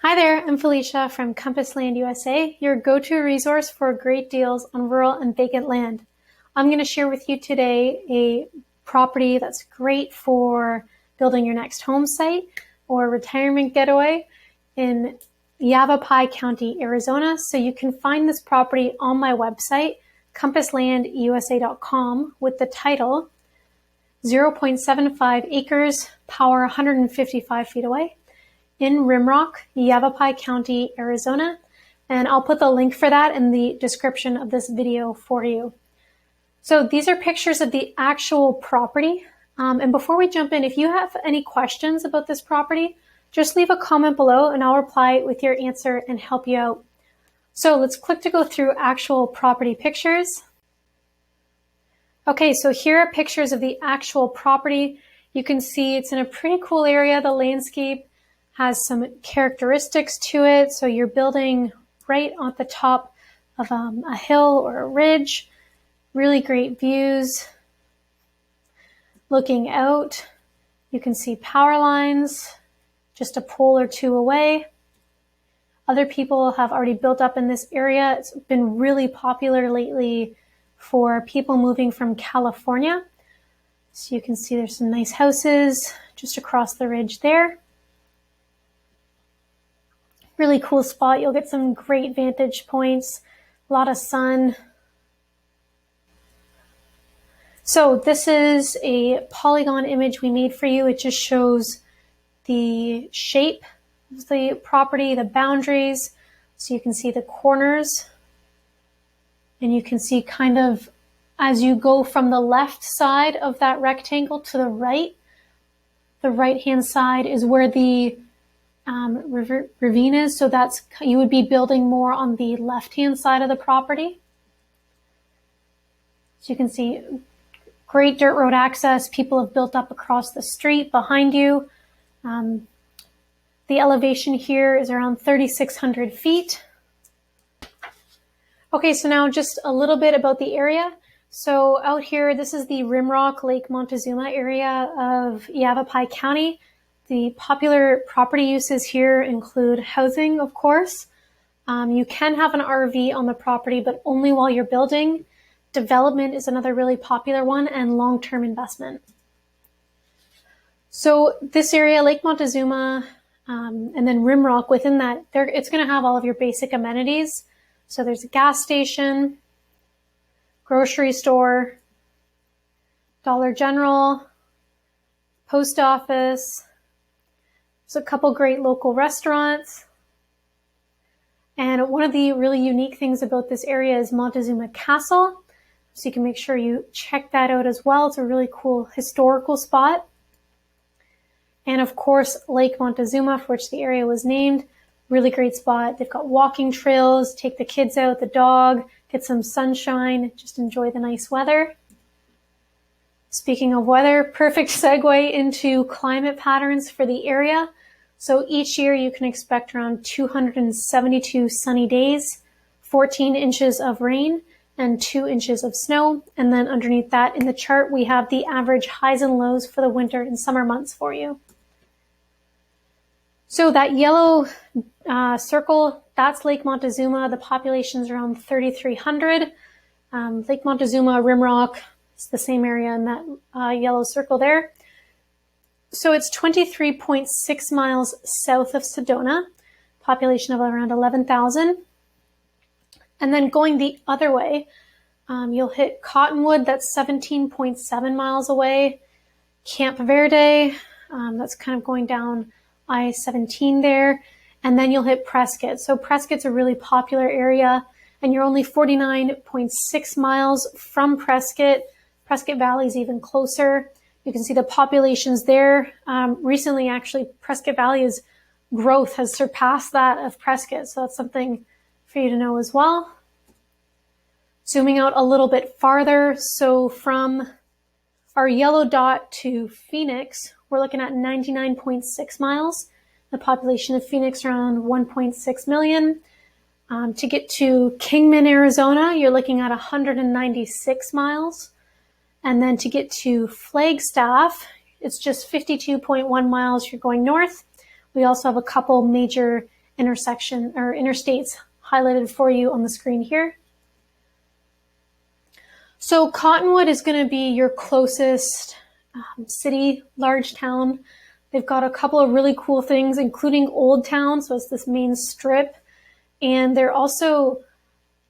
Hi there, I'm Felicia from Compass Land USA, your go-to resource for great deals on rural and vacant land. I'm going to share with you today a property that's great for building your next home site or retirement getaway in Yavapai County, Arizona. So you can find this property on my website, compasslandusa.com, with the title 0.75 acres, power 155 feet away, in Rimrock, Yavapai County, Arizona. And I'll put the link for that in the description of this video for you. So these are pictures of the actual property. And before we jump in, if you have any questions about this property, just leave a comment below and I'll reply with your answer and help you out. So let's click to go through actual property pictures. Okay, so here are pictures of the actual property. You can see it's in a pretty cool area. The landscape has some characteristics to it. So you're building right on the top of a hill or a ridge. Really great views. Looking out, you can see power lines just a pole or two away. Other people have already built up in this area. It's been really popular lately for people moving from California. So you can see there's some nice houses just across the ridge there. Really cool spot. You'll get some great vantage points, a lot of sun. So this is a polygon image we made for you. It just shows the shape of the property, the boundaries. So you can see the corners. And you can see kind of as you go from the left side of that rectangle to the right-hand side is where the ravine is. So that's, you would be building more on the left-hand side of the property. So you can see great dirt road access. People have built up across the street behind you. The elevation here is around 3,600 feet. Okay, so now just a little bit about the area. So out here, this is the Rimrock Lake Montezuma area of Yavapai County. The popular property uses here include housing, of course. You can have an RV on the property, but only while you're building. Development is another really popular one, and long-term investment. So this area, Lake Montezuma, and then Rimrock, within that, it's going to have all of your basic amenities. So there's a gas station, grocery store, Dollar General, post office. There's a couple great local restaurants. And one of the really unique things about this area is Montezuma Castle. So you can make sure you check that out as well. It's a really cool historical spot. And of course, Lake Montezuma, for which the area was named. Really great spot. They've got walking trails, take the kids out, the dog, get some sunshine, just enjoy the nice weather. Speaking of weather, perfect segue into climate patterns for the area. So each year you can expect around 272 sunny days, 14 inches of rain, and 2 inches of snow. And then underneath that in the chart, we have the average highs and lows for the winter and summer months for you. So that yellow circle, that's Lake Montezuma. The population is around 3,300. Lake Montezuma, Rimrock, it's the same area in that yellow circle there. So it's 23.6 miles south of Sedona, population of around 11,000. And then going the other way, you'll hit Cottonwood, that's 17.7 miles away. Camp Verde, that's kind of going down I-17 there. And then you'll hit Prescott. So Prescott's a really popular area, and you're only 49.6 miles from Prescott. Prescott Valley is even closer. You can see the populations there. Recently, actually, Prescott Valley's growth has surpassed that of Prescott. So that's something for you to know as well. Zooming out a little bit farther. So from our yellow dot to Phoenix, we're looking at 99.6 miles. The population of Phoenix around 1.6 million. To get to Kingman, Arizona, you're looking at 196 miles. And then to get to Flagstaff, it's just 52.1 miles. You're going north. We also have a couple major intersection or interstates highlighted for you on the screen here. So Cottonwood is going to be your closest city, large town. They've got a couple of really cool things, including Old Town, so it's this main strip. And they're also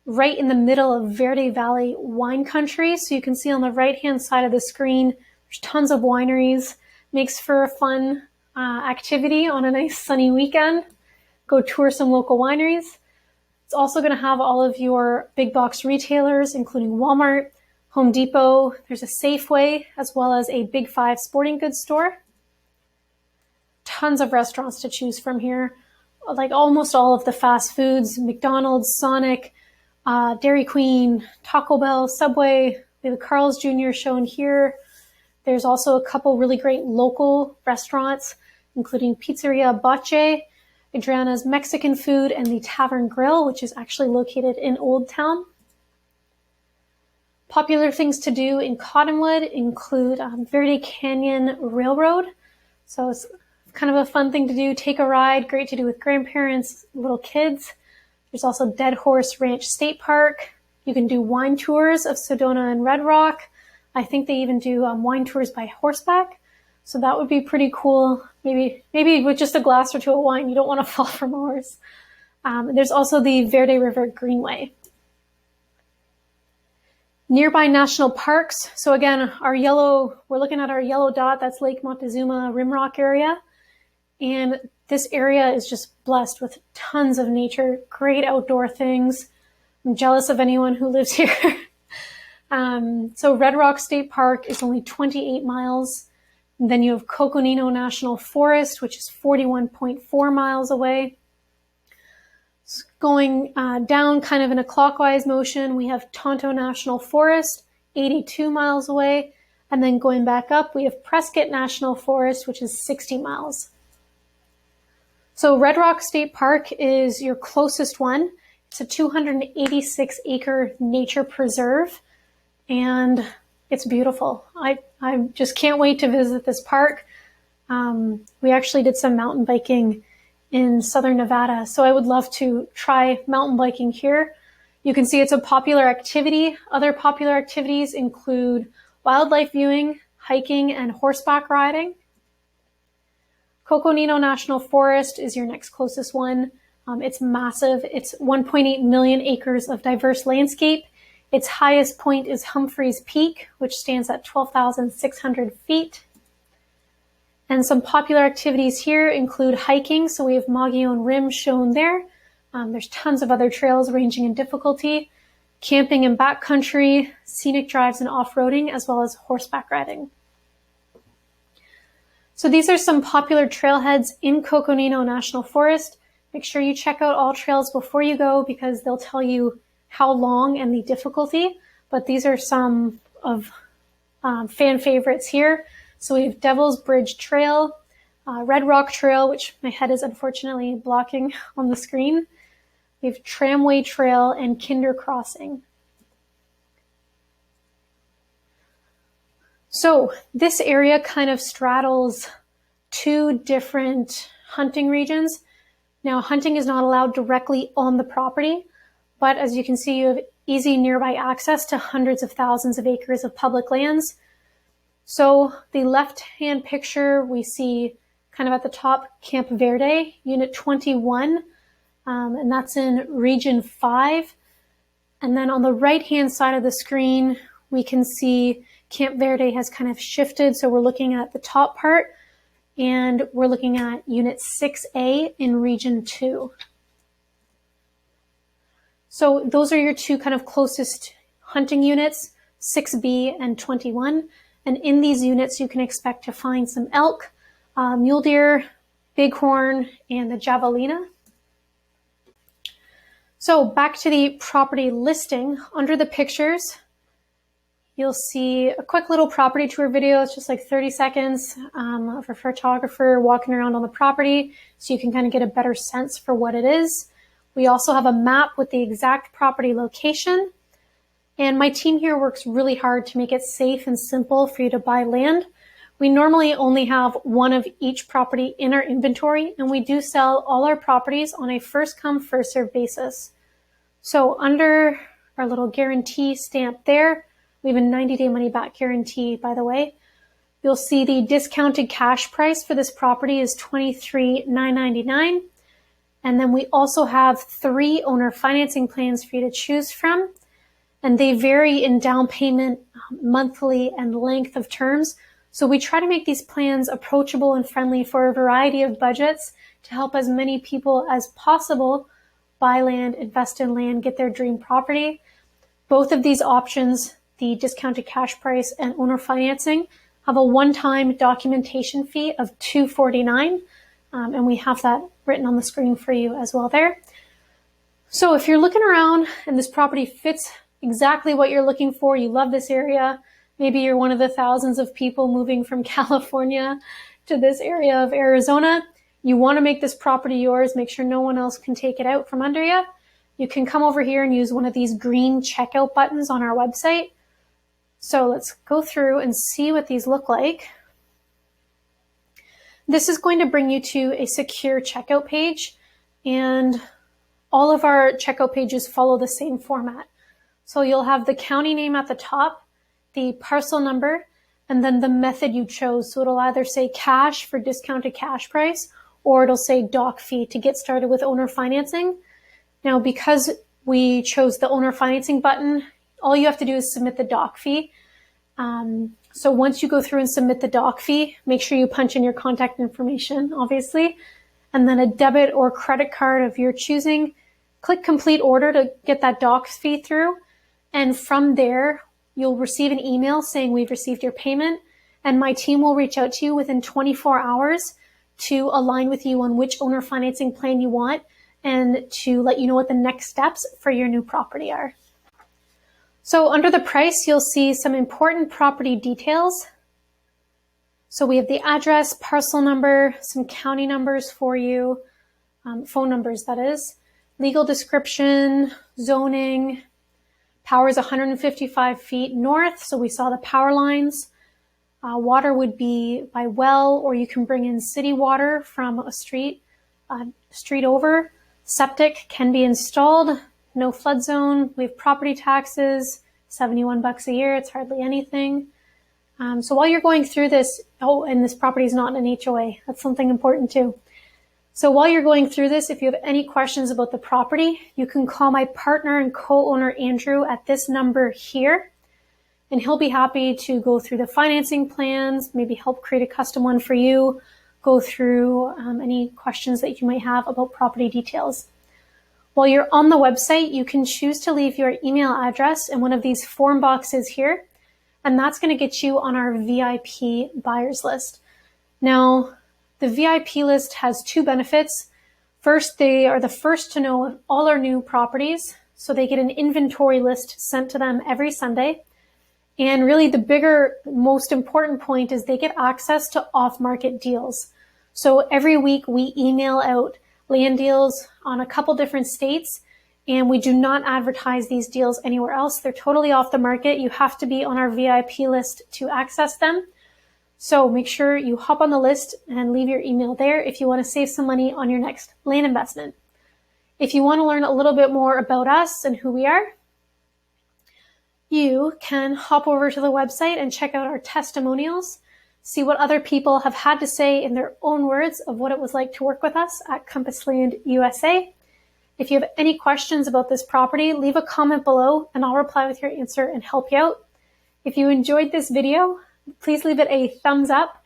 right in the middle of Verde Valley wine country. So you can see on the right-hand side of the screen, there's tons of wineries. Makes for a fun activity on a nice sunny weekend. Go tour some local wineries. It's also going to have all of your big box retailers, including Walmart, Home Depot. There's a Safeway, as well as a Big Five sporting goods store. Tons of restaurants to choose from here. Like almost all of the fast foods, McDonald's, Sonic, Dairy Queen, Taco Bell, Subway, we have the Carl's Jr. shown here. There's also a couple really great local restaurants, including Pizzeria Bache, Adriana's Mexican Food, and the Tavern Grill, which is actually located in Old Town. Popular things to do in Cottonwood include Verde Canyon Railroad. So it's kind of a fun thing to do, take a ride, great to do with grandparents, little kids. There's also Dead Horse Ranch State Park. You can do wine tours of Sedona and Red Rock. I think they even do wine tours by horseback. So that would be pretty cool. Maybe with just a glass or two of wine, you don't want to fall from a horse. There's also the Verde River Greenway. Nearby national parks. So again, we're looking at our yellow dot, that's Lake Montezuma Rimrock area. And this area is just blessed with tons of nature, great outdoor things. I'm jealous of anyone who lives here. So Red Rock State Park is only 28 miles. And then you have Coconino National Forest, which is 41.4 miles away. Going down kind of in a clockwise motion, we have Tonto National Forest, 82 miles away. And then going back up, we have Prescott National Forest, which is 60 miles. So Red Rock State Park is your closest one. It's a 286 acre nature preserve, and it's beautiful. I just can't wait to visit this park. We actually did some mountain biking in southern Nevada, so I would love to try mountain biking here. You can see it's a popular activity. Other popular activities include wildlife viewing, hiking, and horseback riding. Coconino National Forest is your next closest one. It's massive. It's 1.8 million acres of diverse landscape. Its highest point is Humphreys Peak, which stands at 12,600 feet. And some popular activities here include hiking. So we have Mogollon Rim shown there. There's tons of other trails ranging in difficulty. Camping and backcountry, scenic drives and off-roading, as well as horseback riding. So these are some popular trailheads in Coconino National Forest. Make sure you check out all trails before you go because they'll tell you how long and the difficulty. But these are some of fan favorites here. So we have Devil's Bridge Trail, Red Rock Trail, which my head is unfortunately blocking on the screen. We have Tramway Trail and Kinder Crossing. So this area kind of straddles two different hunting regions. Now, hunting is not allowed directly on the property, but as you can see, you have easy nearby access to hundreds of thousands of acres of public lands. So the left-hand picture, we see kind of at the top, Camp Verde, Unit 21, and that's in Region 5. And then on the right-hand side of the screen, we can see Camp Verde has kind of shifted. So we're looking at the top part, and we're looking at Unit 6A in Region 2. So those are your two kind of closest hunting units, 6B and 21. And in these units, you can expect to find some elk, mule deer, bighorn, and the javelina. So back to the property listing. Under the pictures, you'll see a quick little property tour video. It's just like 30 seconds of a photographer walking around on the property so you can kind of get a better sense for what it is. We also have a map with the exact property location. And my team here works really hard to make it safe and simple for you to buy land. We normally only have one of each property in our inventory, and we do sell all our properties on a first come, first served basis. So under our little guarantee stamp there, we have a 90-day money back guarantee, by the way. You'll see the discounted cash price for this property is $23,999. And then we also have 3 owner financing plans for you to choose from. And they vary in down payment, monthly, and length of terms. So we try to make these plans approachable and friendly for a variety of budgets to help as many people as possible buy land, invest in land, get their dream property. Both of these options, the discounted cash price and owner financing, have a one-time documentation fee of $249, and we have that written on the screen for you as well there. So if you're looking around and this property fits exactly what you're looking for, you love this area, maybe you're one of the thousands of people moving from California to this area of Arizona, you want to make this property yours, make sure no one else can take it out from under you, you can come over here and use one of these green checkout buttons on our website. So let's go through and see what these look like. This is going to bring you to a secure checkout page, and all of our checkout pages follow the same format. So you'll have the county name at the top, the parcel number, and then the method you chose. So it'll either say cash for discounted cash price, or it'll say doc fee to get started with owner financing. Now, because we chose the owner financing button, all you have to do is submit the doc fee. So once you go through and submit the doc fee, make sure you punch in your contact information, obviously, and then a debit or credit card of your choosing. Click complete order to get that doc fee through. And from there, you'll receive an email saying we've received your payment, and my team will reach out to you within 24 hours to align with you on which owner financing plan you want and to let you know what the next steps for your new property are. So under the price, you'll see some important property details. So we have the address, parcel number, some county numbers for you, phone numbers that is, legal description, zoning, power is 155 feet north, so we saw the power lines. Water would be by well, or you can bring in city water from a street over. Septic can be installed. No flood zone. We have property taxes, $71 a year. It's hardly anything. So while you're going through this, and this property is not an HOA. That's something important too. So while you're going through this, if you have any questions about the property, you can call my partner and co-owner Andrew at this number here, and he'll be happy to go through the financing plans, maybe help create a custom one for you, go through any questions that you might have about property details. While you're on the website, you can choose to leave your email address in one of these form boxes here, and that's going to get you on our VIP buyers list. Now, the VIP list has 2 benefits. First, they are the first to know of all our new properties, so they get an inventory list sent to them every Sunday. And really the bigger, most important point is they get access to off-market deals. So every week we email out land deals on a couple different states, and we do not advertise these deals anywhere else. They're totally off the market. You have to be on our VIP list to access them. So make sure you hop on the list and leave your email there if you want to save some money on your next land investment. If you want to learn a little bit more about us and who we are, you can hop over to the website and check out our testimonials, see what other people have had to say in their own words of what it was like to work with us at Compass Land USA. If you have any questions about this property, leave a comment below and I'll reply with your answer and help you out. If you enjoyed this video, please leave it a thumbs up.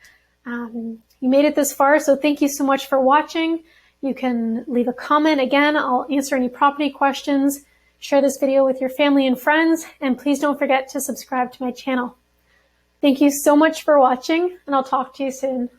You made it this far, so thank you so much for watching. You can leave a comment. Again, I'll answer any property questions. Share this video with your family and friends, and please don't forget to subscribe to my channel. Thank you so much for watching, and I'll talk to you soon.